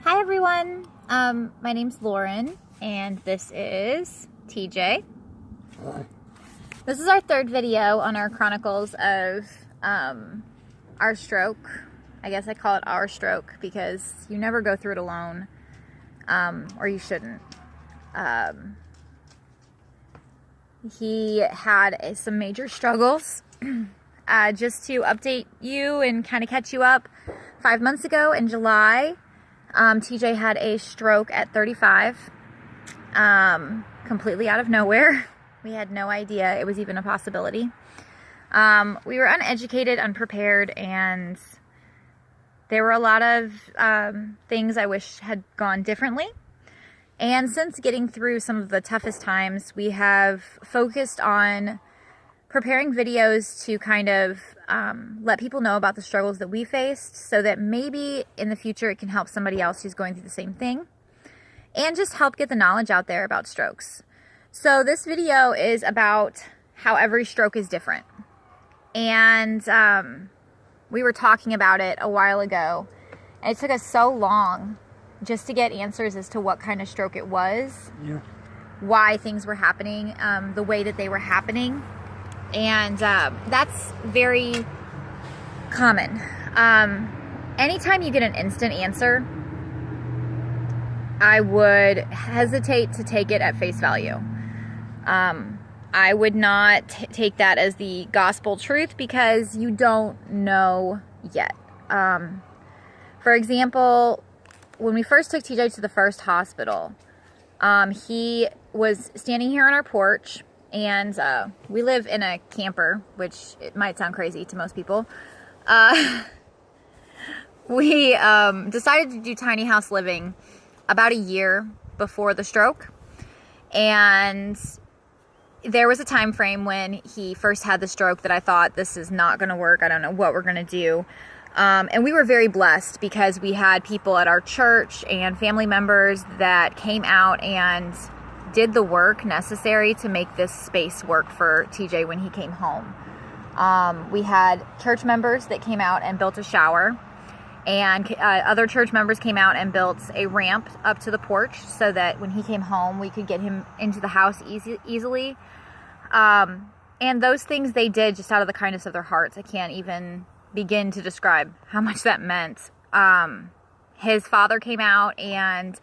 Hi everyone, my name's Lauren and this is TJ. Hi. This is our third video on our chronicles of our stroke. I guess I call it our stroke because you never go through it alone, or you shouldn't. He had some major struggles. Just to update you and kind of catch you up, 5 months ago in July, TJ had a stroke at 35, completely out of nowhere. We had no idea it was even a possibility. We were uneducated, unprepared, and there were a lot of things I wish had gone differently. And since getting through some of the toughest times, we have focused on preparing videos to kind of let people know about the struggles that we faced so that maybe in the future it can help somebody else who's going through the same thing, and just help get the knowledge out there about strokes. So this video is about how every stroke is different. And we were talking about it a while ago, and it took us so long just to get answers as to what kind of stroke it was, why things were happening the way that they were happening. And that's very common. Anytime you get an instant answer, I would hesitate to take it at face value. I would not take that as the gospel truth because you don't know yet. For example, when we first took TJ to the first hospital, he was standing here on our porch. And we live in a camper, which it might sound crazy to most people. We decided to do tiny house living about a year before the stroke. And there was a time frame when he first had the stroke that I thought, this is not going to work. I don't know what we're going to do. And we were very blessed because we had people at our church and family members that came out and did the work necessary to make this space work for TJ when he came home. We had church members that came out and built a shower, and other church members came out and built a ramp up to the porch so that when he came home we could get him into the house easily. And those things they did just out of the kindness of their hearts. I can't even begin to describe how much that meant. His father came out and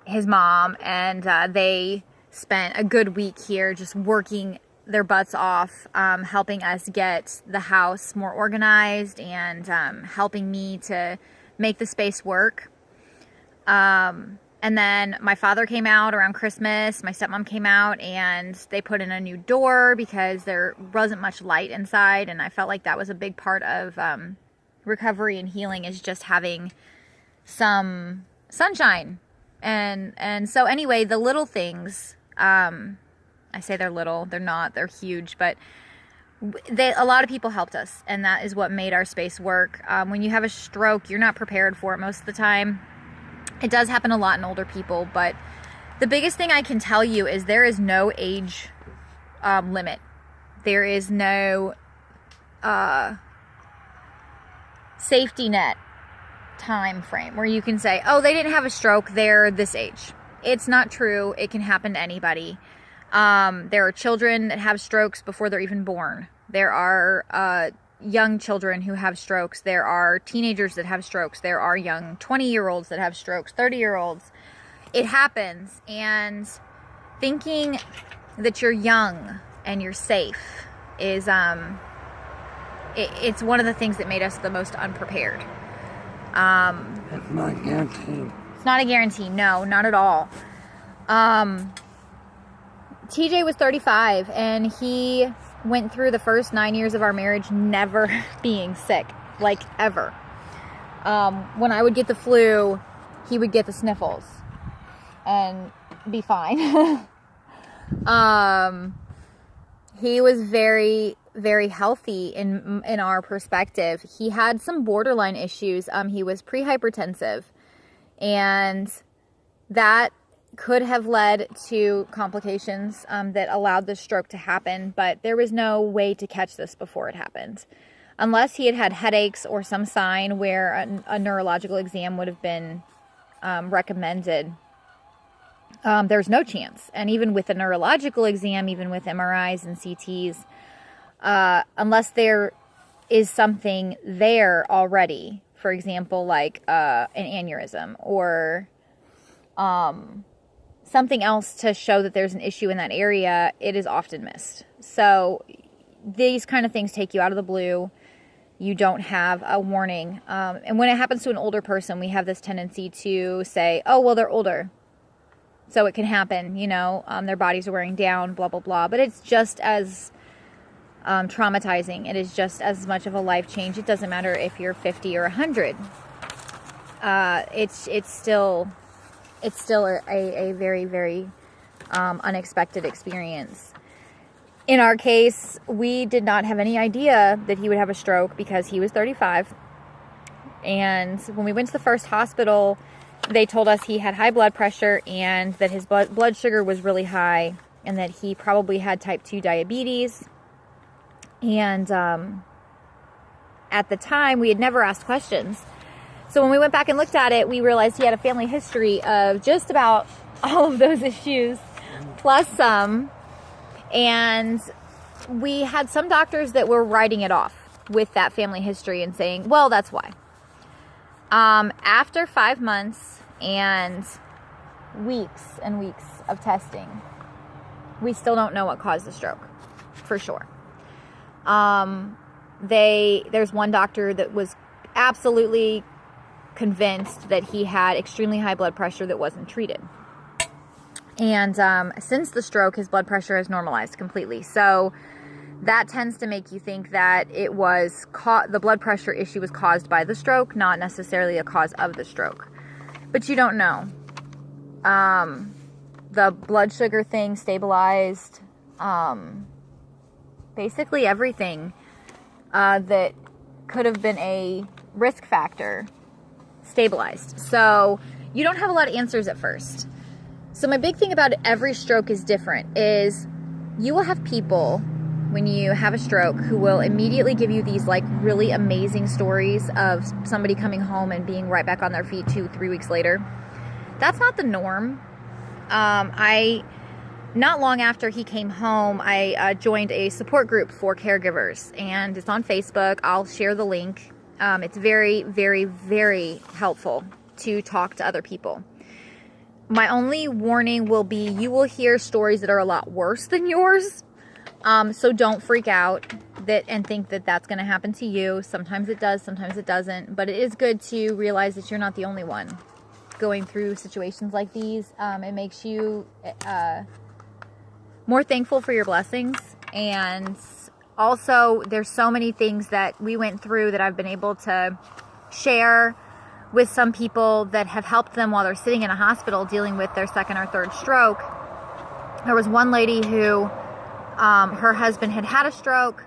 his mom, and they spent a good week here just working their butts off, helping us get the house more organized and helping me to make the space work. And then my father came out around Christmas, my stepmom came out, and they put in a new door because there wasn't much light inside, and I felt like that was a big part of recovery and healing, is just having some sunshine. And so anyway, the little things, I say they're little, they're not, they're huge, but a lot of people helped us, and that is what made our space work. When you have a stroke, you're not prepared for it most of the time. It does happen a lot in older people, but the biggest thing I can tell you is there is no age limit. There is no safety net time frame where you can say, oh, they didn't have a stroke, they're this age. It's not true. It can happen to anybody. There are children that have strokes before they're even born. There are young children who have strokes. There are teenagers that have strokes. There are young 20-year-olds that have strokes, 30-year-olds. It happens, and thinking that you're young and you're safe is it's one of the things that made us the most unprepared. It's not guaranteed. It's not a guarantee. No, not at all. TJ was 35, and he went through the first 9 years of our marriage never being sick, like ever. When I would get the flu, he would get the sniffles and be fine. He was very, very healthy in our perspective. He had some borderline issues. He was pre-hypertensive, and that could have led to complications that allowed the stroke to happen, but there was no way to catch this before it happened. Unless he had had headaches or some sign where a neurological exam would have been recommended, there's no chance. And even with a neurological exam, even with MRIs and CTs, unless there is something there already, for example, like an aneurysm or something else to show that there's an issue in that area, it is often missed. So these kind of things take you out of the blue. You don't have a warning. And when it happens to an older person, we have this tendency to say, oh, well, they're older, so it can happen, their bodies are wearing down, blah, blah, blah. But it's just as traumatizing. It is just as much of a life change. It doesn't matter if you're 50 or 100. It's still a very, very unexpected experience. In our case, we did not have any idea that he would have a stroke because he was 35. And when we went to the first hospital, they told us he had high blood pressure and that his blood sugar was really high and that he probably had type 2 diabetes. And at the time, we had never asked questions. So when we went back and looked at it, we realized he had a family history of just about all of those issues, plus some. And we had some doctors that were writing it off with that family history and saying, well, that's why. After 5 months and weeks of testing, we still don't know what caused the stroke, for sure. There's one doctor that was absolutely convinced that he had extremely high blood pressure that wasn't treated. And since the stroke, his blood pressure has normalized completely. So that tends to make you think that it was the blood pressure issue was caused by the stroke, not necessarily a cause of the stroke. But you don't know. The blood sugar thing stabilized. Basically everything that could have been a risk factor stabilized. So you don't have a lot of answers at first. So my big thing about every stroke is different is you will have people when you have a stroke who will immediately give you these like really amazing stories of somebody coming home and being right back on their feet 2-3 weeks later. That's not the norm. Not long after he came home, I joined a support group for caregivers, and it's on Facebook. I'll share the link. It's very, very, very helpful to talk to other people. My only warning will be you will hear stories that are a lot worse than yours. So don't freak out and think that that's going to happen to you. Sometimes it does, sometimes it doesn't. But it is good to realize that you're not the only one going through situations like these. It makes you more thankful for your blessings. And also, there's so many things that we went through that I've been able to share with some people that have helped them while they're sitting in a hospital dealing with their second or third stroke. There was one lady who her husband had had a stroke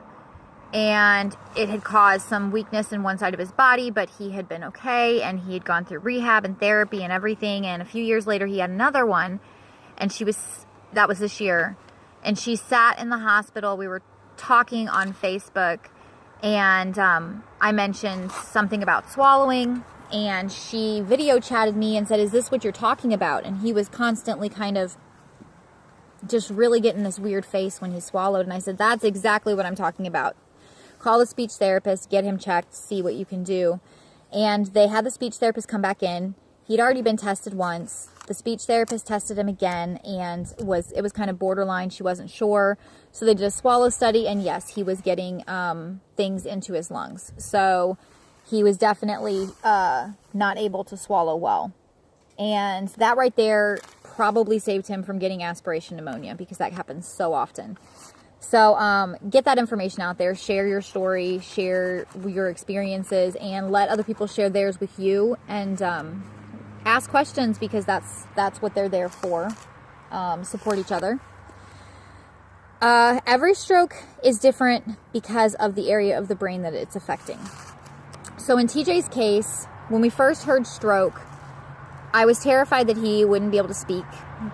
and it had caused some weakness in one side of his body, but he had been okay and he had gone through rehab and therapy and everything. And a few years later, he had another one, and that was this year. And she sat in the hospital. We were talking on Facebook, and I mentioned something about swallowing, and she video chatted me and said, "Is this what you're talking about?" And he was constantly kind of just really getting this weird face when he swallowed. And I said, "That's exactly what I'm talking about. Call the speech therapist, get him checked, see what you can do." And they had the speech therapist come back in. He'd already been tested once. The speech therapist tested him again, and it was kind of borderline. She wasn't sure. So they did a swallow study, and yes, he was getting things into his lungs. So he was definitely not able to swallow well. And that right there probably saved him from getting aspiration pneumonia, because that happens so often. So get that information out there. Share your story, share your experiences, and let other people share theirs with you. And ask questions, because that's what they're there for. Support each other. Every stroke is different because of the area of the brain that it's affecting. So in TJ's case, when we first heard stroke, I was terrified that he wouldn't be able to speak,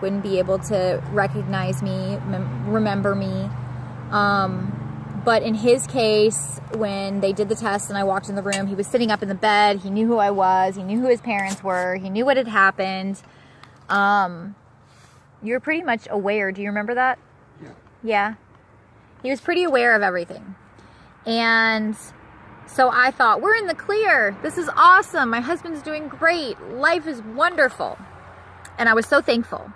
wouldn't be able to recognize me, remember me. But in his case, when they did the test and I walked in the room, he was sitting up in the bed. He knew who I was. He knew who his parents were. He knew what had happened. You were pretty much aware. Do you remember that? Yeah. Yeah. He was pretty aware of everything. And so I thought, we're in the clear. This is awesome. My husband's doing great. Life is wonderful. And I was so thankful.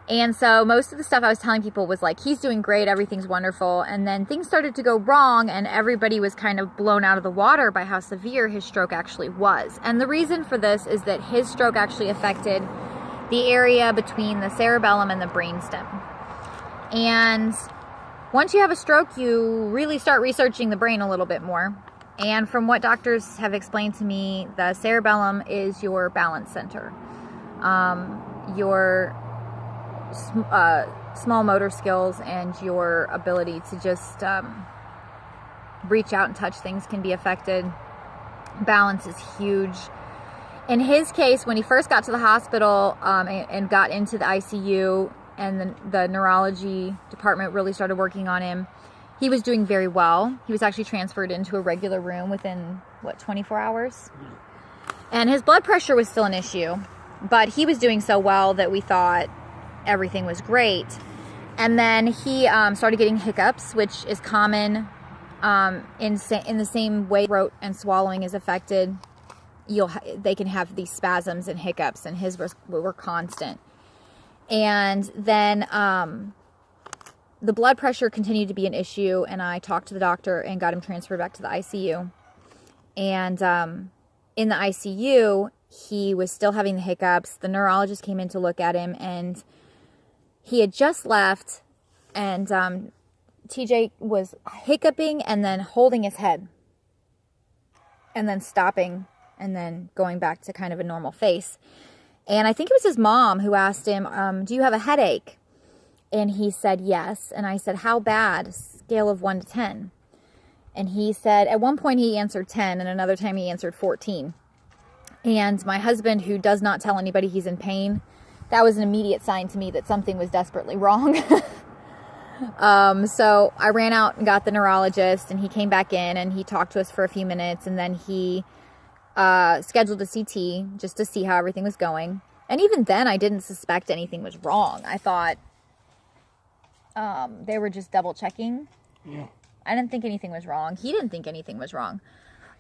And so most of the stuff I was telling people was like, he's doing great. Everything's wonderful. And then things started to go wrong and everybody was kind of blown out of the water by how severe his stroke actually was. And the reason for this is that his stroke actually affected the area between the cerebellum and the brainstem. And once you have a stroke, you really start researching the brain a little bit more. And from what doctors have explained to me, the cerebellum is your balance center. Your small motor skills and your ability to just reach out and touch things can be affected. Balance is huge. In his case, when he first got to the hospital and got into the ICU and the neurology department really started working on him, he was doing very well. He was actually transferred into a regular room within, 24 hours? And his blood pressure was still an issue, but he was doing so well that we thought everything was great. And then he started getting hiccups, which is common in the same way throat and swallowing is affected. They can have these spasms and hiccups, and his were constant. And then the blood pressure continued to be an issue, and I talked to the doctor and got him transferred back to the ICU. And in the ICU, he was still having the hiccups. The neurologist came in to look at him, and he had just left, and TJ was hiccuping and then holding his head and then stopping and then going back to kind of a normal face. And I think it was his mom who asked him, do you have a headache? And he said, yes. And I said, how bad? Scale of 1 to 10. And he said, at one point he answered 10, and another time he answered 14. And my husband, who does not tell anybody he's in pain, that was an immediate sign to me that something was desperately wrong. So I ran out and got the neurologist, and he came back in and he talked to us for a few minutes, and then he scheduled a CT just to see how everything was going. And even then I didn't suspect anything was wrong. I thought they were just double checking. Yeah. I didn't think anything was wrong. He didn't think anything was wrong.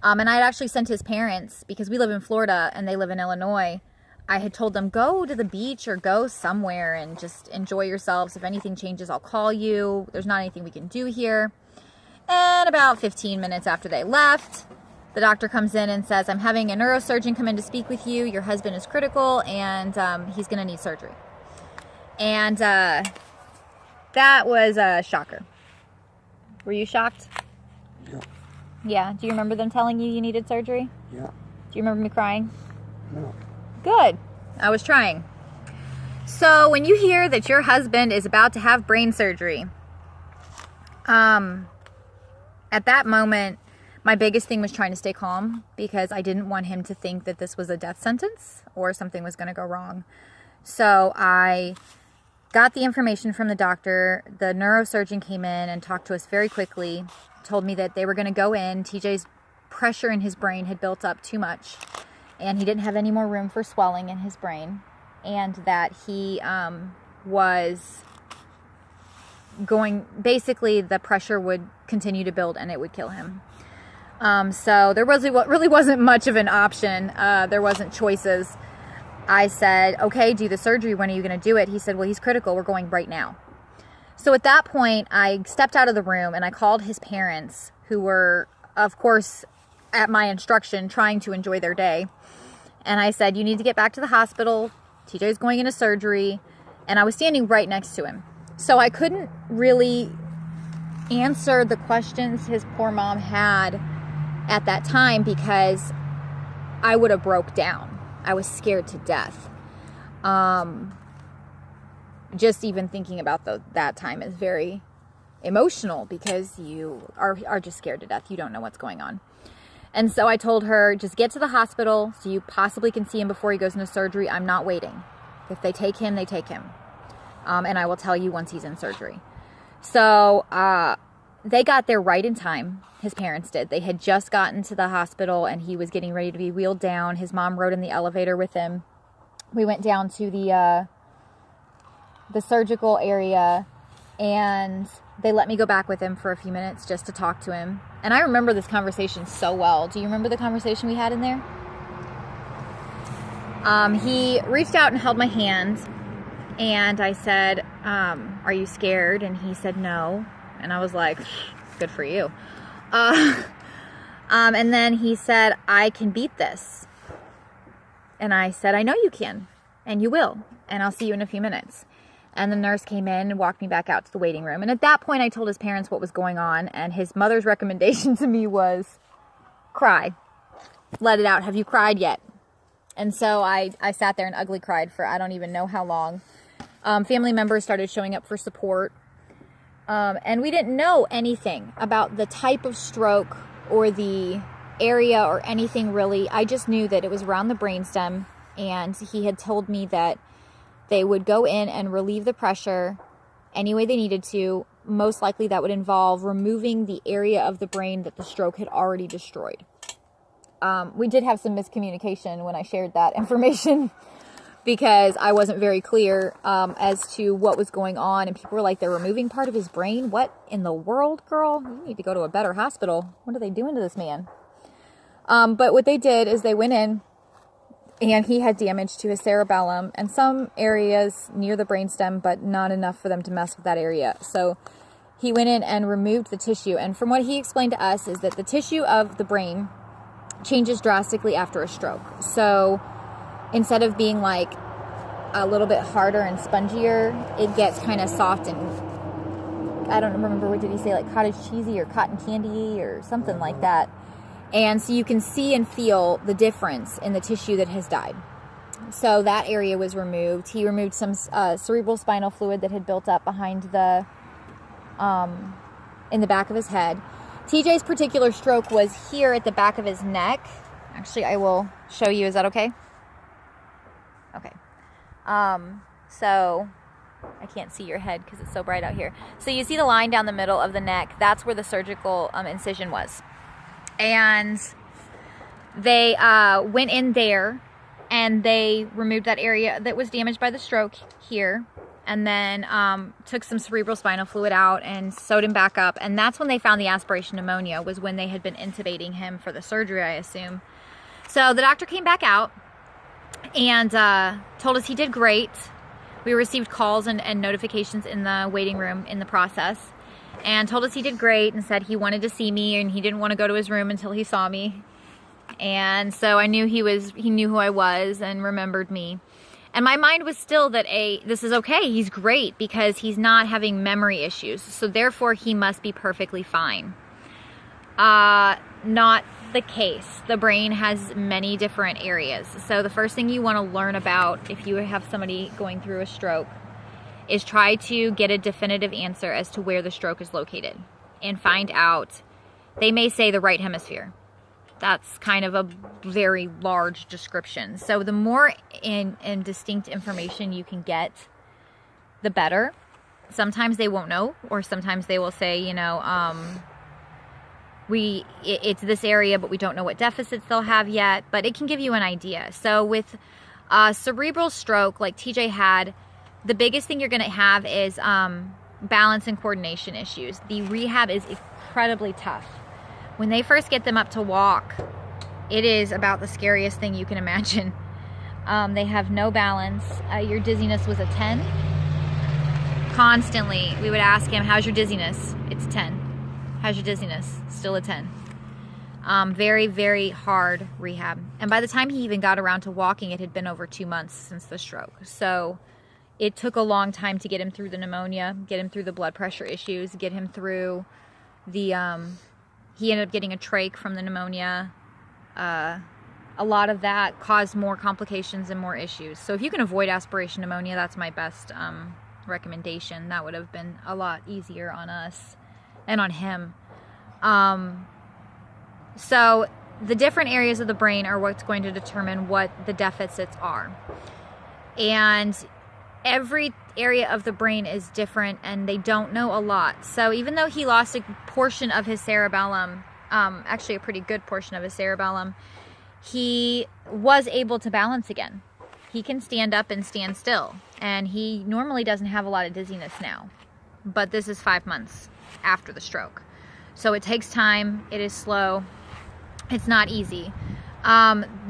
And I had actually sent his parents, because we live in Florida and they live in Illinois, I had told them, go to the beach or go somewhere and just enjoy yourselves. If anything changes, I'll call you. There's not anything we can do here. And about 15 minutes after they left, the doctor comes in and says, I'm having a neurosurgeon come in to speak with you. Your husband is critical, and he's going to need surgery. And that was a shocker. Were you shocked? Yeah. Yeah. Do you remember them telling you needed surgery? Yeah. Do you remember me crying? No. Good. I was trying. So when you hear that your husband is about to have brain surgery, at that moment, my biggest thing was trying to stay calm, because I didn't want him to think that this was a death sentence or something was going to go wrong. So I got the information from the doctor. The neurosurgeon came in and talked to us very quickly, told me that they were going to go in. TJ's pressure in his brain had built up too much, and he didn't have any more room for swelling in his brain, and that he was going, basically the pressure would continue to build and it would kill him. So there really wasn't much of an option. There wasn't choices. I said, okay, do the surgery. When are you going to do it? He said, well, he's critical. We're going right now. So at that point, I stepped out of the room and I called his parents, who were, of course, at my instruction, trying to enjoy their day. And I said, you need to get back to the hospital. TJ's going into surgery. And I was standing right next to him. So I couldn't really answer the questions his poor mom had at that time, because I would have broke down. I was scared to death. Just even thinking about that time is very emotional, because you are just scared to death. You don't know what's going on. And so I told her, just get to the hospital so you possibly can see him before he goes into surgery. I'm not waiting. If they take him, they take him. And I will tell you once he's in surgery. So they got there right in time. His parents did. They had just gotten to the hospital and he was getting ready to be wheeled down. His mom rode in the elevator with him. We went down to the surgical area, and they let me go back with him for a few minutes just to talk to him. And I remember this conversation so well. Do you remember the conversation we had in there? He reached out and held my hand, and I said, are you scared? And he said no. And I was like, good for you. And then he said, I can beat this. And I said, I know you can, and you will, and I'll see you in a few minutes. And the nurse came in and walked me back out to the waiting room. And at that point, I told his parents what was going on, and his mother's recommendation to me was, cry. Let it out. Have you cried yet? And so I sat there and ugly cried for I don't even know how long. Family members started showing up for support. And we didn't know anything about the type of stroke or the area or anything really. I just knew that it was around the brainstem, and he had told me that they would go in and relieve the pressure any way they needed to. Most likely that would involve removing the area of the brain that the stroke had already destroyed. We did have some miscommunication when I shared that information because I wasn't very clear as to what was going on. And people were like, they're removing part of his brain? What in the world, girl? You need to go to a better hospital. What are they doing to this man? But what they did is they went in, and he had damage to his cerebellum and some areas near the brainstem, but not enough for them to mess with that area. So he went in and removed the tissue. And from what he explained to us is that the tissue of the brain changes drastically after a stroke. So instead of being like a little bit harder and spongier, it gets kind of soft and, I don't remember, what did he say, like cottage cheesy or cotton candy or something like that. And so you can see and feel the difference in the tissue that has died. So that area was removed. He removed some cerebral spinal fluid that had built up behind the, in the back of his head. TJ's particular stroke was here at the back of his neck. Actually, I will show you. Is that okay? Okay. So I can't see your head because it's so bright out here. So you see the line down the middle of the neck. That's where the surgical incision was. And they went in there and they removed that area that was damaged by the stroke here, and then took some cerebral spinal fluid out and sewed him back up. And that's when they found the aspiration pneumonia, was when they had been intubating him for the surgery, I assume. So the doctor came back out and told us he did great. We received calls and notifications in the waiting room in the process, and told us he did great and said he wanted to see me and he didn't want to go to his room until he saw me. And so I knew he knew who I was and remembered me. And my mind was still that this is okay, he's great, because he's not having memory issues. So therefore he must be perfectly fine. Not the case. The brain has many different areas. So the first thing you want to learn about if you have somebody going through a stroke is try to get a definitive answer as to where the stroke is located and find out. They may say the right hemisphere. That's kind of a very large description. So the more in distinct information you can get, the better. Sometimes they won't know, or sometimes they will say, you know, it's this area, but we don't know what deficits they'll have yet, but it can give you an idea. So with cerebral stroke like TJ had, the biggest thing you're going to have is balance and coordination issues. The rehab is incredibly tough. When they first get them up to walk, it is about the scariest thing you can imagine. They have no balance. Your dizziness was a 10. Constantly, we would ask him, how's your dizziness? It's 10. How's your dizziness? Still a 10. Very, very hard rehab. And by the time he even got around to walking, it had been over 2 months since the stroke. So it took a long time to get him through the pneumonia, get him through the blood pressure issues, get him through the... He ended up getting a trach from the pneumonia. A lot of that caused more complications and more issues. So if you can avoid aspiration pneumonia, that's my best recommendation. That would have been a lot easier on us and on him. So the different areas of the brain are what's going to determine what the deficits are. And area of the brain is different and they don't know a lot. So even though he lost a portion of his cerebellum, actually a pretty good portion of his cerebellum, he was able to balance again. He can stand up and stand still, and he normally doesn't have a lot of dizziness now, but this is 5 months after the stroke. So it takes time, it is slow, it's not easy.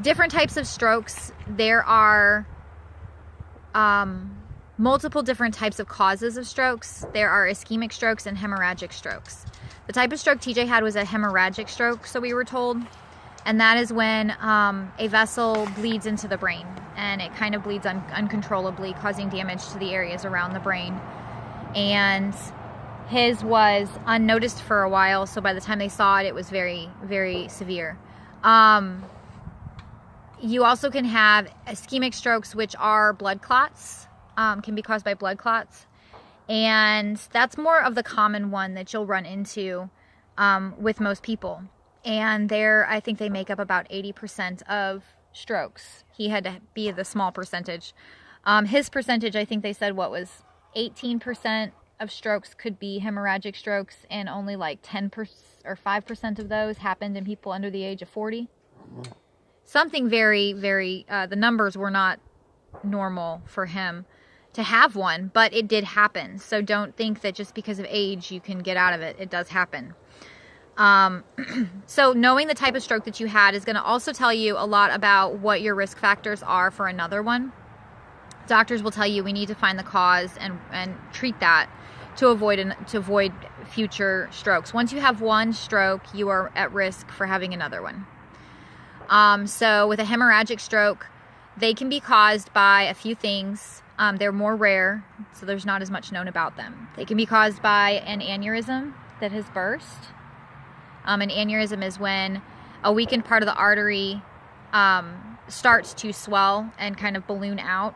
Different types of strokes, there are multiple different types of causes of strokes. There are ischemic strokes and hemorrhagic strokes. The type of stroke TJ had was a hemorrhagic stroke, so we were told, and that is when a vessel bleeds into the brain, and it kind of bleeds uncontrollably, causing damage to the areas around the brain. And his was unnoticed for a while, so by the time they saw it, it was very, very severe. You also can have ischemic strokes, which are blood clots, can be caused by blood clots. And that's more of the common one that you'll run into with most people. And I think they make up about 80% of strokes. He had to be the small percentage. His percentage, I think they said, was 18% of strokes could be hemorrhagic strokes, and only like 10% or 5% of those happened in people under the age of 40. Something very, very, the numbers were not normal for him to have one, but it did happen. So don't think that just because of age you can get out of it. It does happen. So knowing the type of stroke that you had is going to also tell you a lot about what your risk factors are for another one. Doctors will tell you we need to find the cause and treat that to avoid future strokes. Once you have one stroke, you are at risk for having another one. So with a hemorrhagic stroke, they can be caused by a few things. They're more rare, so there's not as much known about them. They can be caused by an aneurysm that has burst. An aneurysm is when a weakened part of the artery starts to swell and kind of balloon out.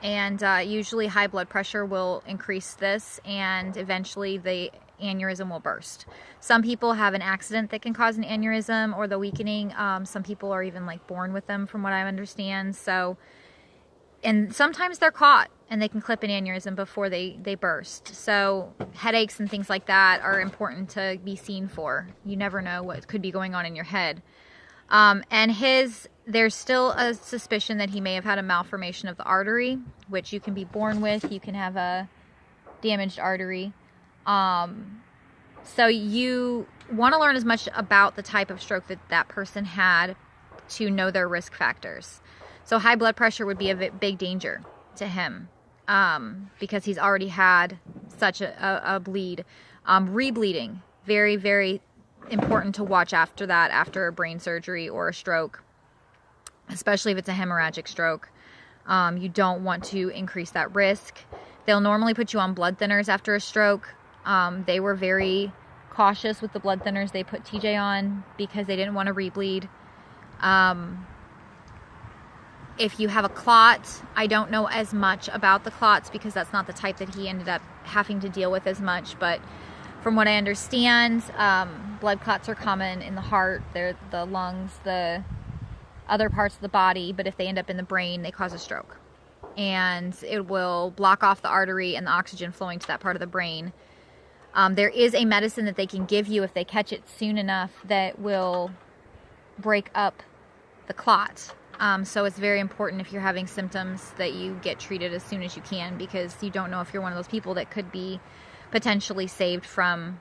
And usually high blood pressure will increase this, and eventually the aneurysm will burst. Some people have an accident that can cause an aneurysm or the weakening. Some people are even like born with them, from what I understand. So, and sometimes they're caught and they can clip an aneurysm before they burst. So headaches and things like that are important to be seen for. You never know what could be going on in your head. And there's still a suspicion that he may have had a malformation of the artery, which you can be born with. You can have a damaged artery. So you want to learn as much about the type of stroke that person had to know their risk factors. So high blood pressure would be a big danger to him, because he's already had such a bleed. Rebleeding, very, very important to watch after that, after a brain surgery or a stroke, especially if it's a hemorrhagic stroke. You don't want to increase that risk. They'll normally put you on blood thinners after a stroke. They were very cautious with the blood thinners they put TJ on because they didn't want to rebleed. If you have a clot, I don't know as much about the clots because that's not the type that he ended up having to deal with as much, but from what I understand, blood clots are common in the heart, they're the lungs, the other parts of the body, but if they end up in the brain, they cause a stroke. And it will block off the artery and the oxygen flowing to that part of the brain. There is a medicine that they can give you if they catch it soon enough that will break up the clot. So it's very important if you're having symptoms that you get treated as soon as you can, because you don't know if you're one of those people that could be potentially saved from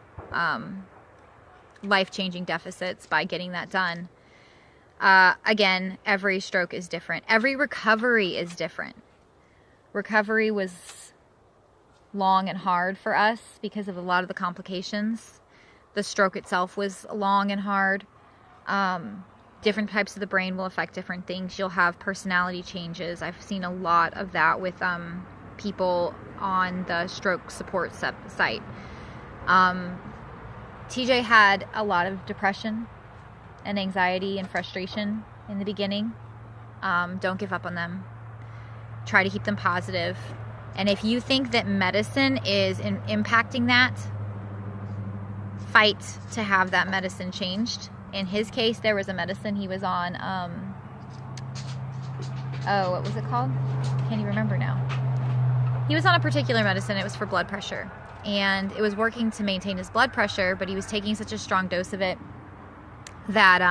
life-changing deficits by getting that done. Again, every stroke is different. Every recovery is different. Recovery was long and hard for us because of a lot of the complications. The stroke itself was long and hard. Different types of the brain will affect different things. You'll have personality changes. I've seen a lot of that with people on the stroke support site. TJ had a lot of depression and anxiety and frustration in the beginning. Don't give up on them. Try to keep them positive. And if you think that medicine is impacting that, fight to have that medicine changed. In his case, there was a medicine he was on, what was it called? Can't even remember now. he was on a particular medicine. It was for blood pressure, and it was working to maintain his blood pressure, but he was taking such a strong dose of it that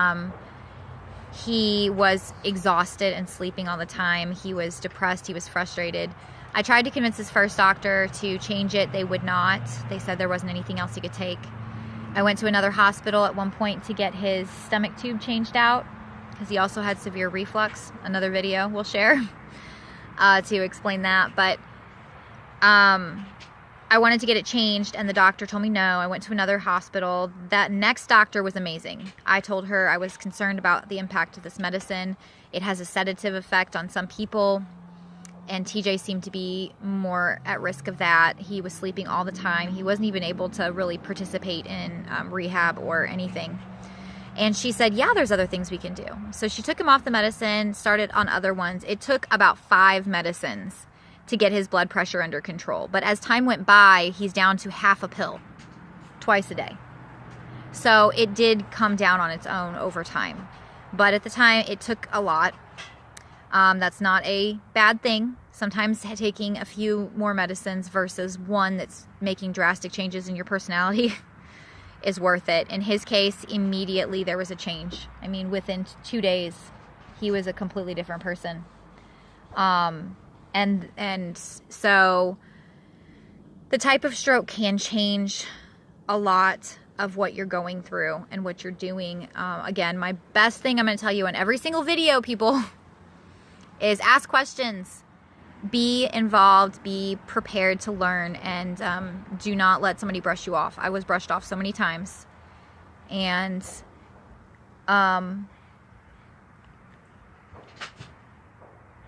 he was exhausted and sleeping all the time. He was depressed. He was frustrated. I tried to convince his first doctor to change it. They would not. They said there wasn't anything else he could take. I went to another hospital at one point to get his stomach tube changed out because he also had severe reflux. Another video we'll share to explain that. But I wanted to get it changed, and the doctor told me no. I went to another hospital. That next doctor was amazing. I told her I was concerned about the impact of this medicine. It has a sedative effect on some people, and TJ seemed to be more at risk of that. He was sleeping all the time. He wasn't even able to really participate in rehab or anything. And she said, yeah, there's other things we can do. So she took him off the medicine, started on other ones. It took about 5 medicines to get his blood pressure under control. But as time went by, he's down to half a pill twice a day. So it did come down on its own over time. But at the time, it took a lot. That's not a bad thing. Sometimes taking a few more medicines versus one that's making drastic changes in your personality is worth it. In his case, immediately there was a change. I mean, within 2 days, he was a completely different person. And so the type of stroke can change a lot of what you're going through and what you're doing. Again, my best thing I'm going to tell you in every single video, people, is ask questions, be involved, be prepared to learn, and do not let somebody brush you off. I was brushed off so many times, and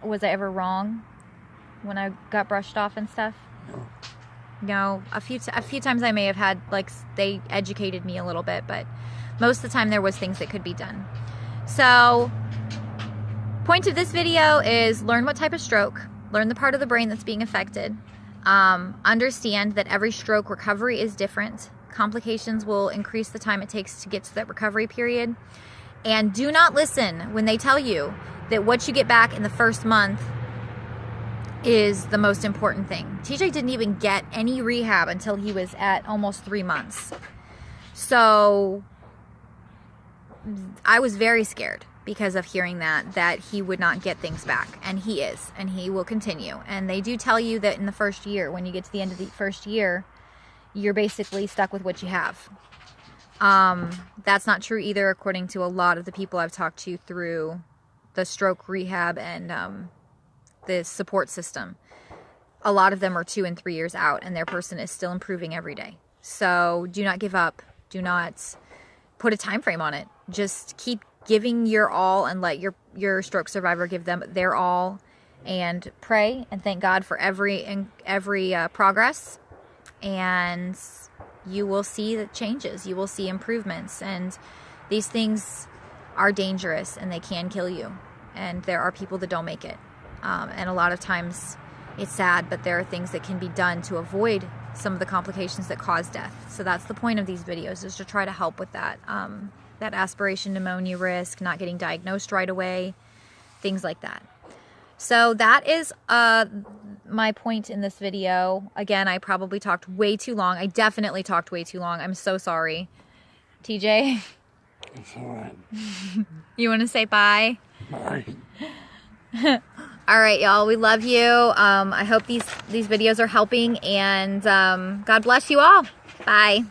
was I ever wrong when I got brushed off and stuff? No, a few times I may have had, like, they educated me a little bit, but most of the time there was things that could be done. So point of this video is learn what type of stroke, learn the part of the brain that's being affected, understand that every stroke recovery is different. Complications will increase the time it takes to get to that recovery period. And do not listen when they tell you that what you get back in the first month is the most important thing. TJ didn't even get any rehab until he was at almost 3 months. So I was very scared because of hearing that he would not get things back. And he is, and he will continue. And they do tell you that in the first year, when you get to the end of the first year, you're basically stuck with what you have. That's not true either, according to a lot of the people I've talked to through the stroke rehab and the support system. A lot of them are 2 and 3 years out, and their person is still improving every day. So do not give up. Do not put a time frame on it. Just keep giving your all and let your stroke survivor give them their all, and pray and thank God for every progress, and you will see the changes. You will see improvements, and these things are dangerous and they can kill you, and there are people that don't make it. And a lot of times it's sad, but there are things that can be done to avoid some of the complications that cause death. So that's the point of these videos, is to try to help with that. That aspiration pneumonia risk, not getting diagnosed right away, things like that. So that is my point in this video. Again, I probably talked way too long. I definitely talked way too long. I'm so sorry. TJ? It's all right. You want to say bye? Bye. All right, y'all. We love you. I hope these videos are helping, and God bless you all. Bye.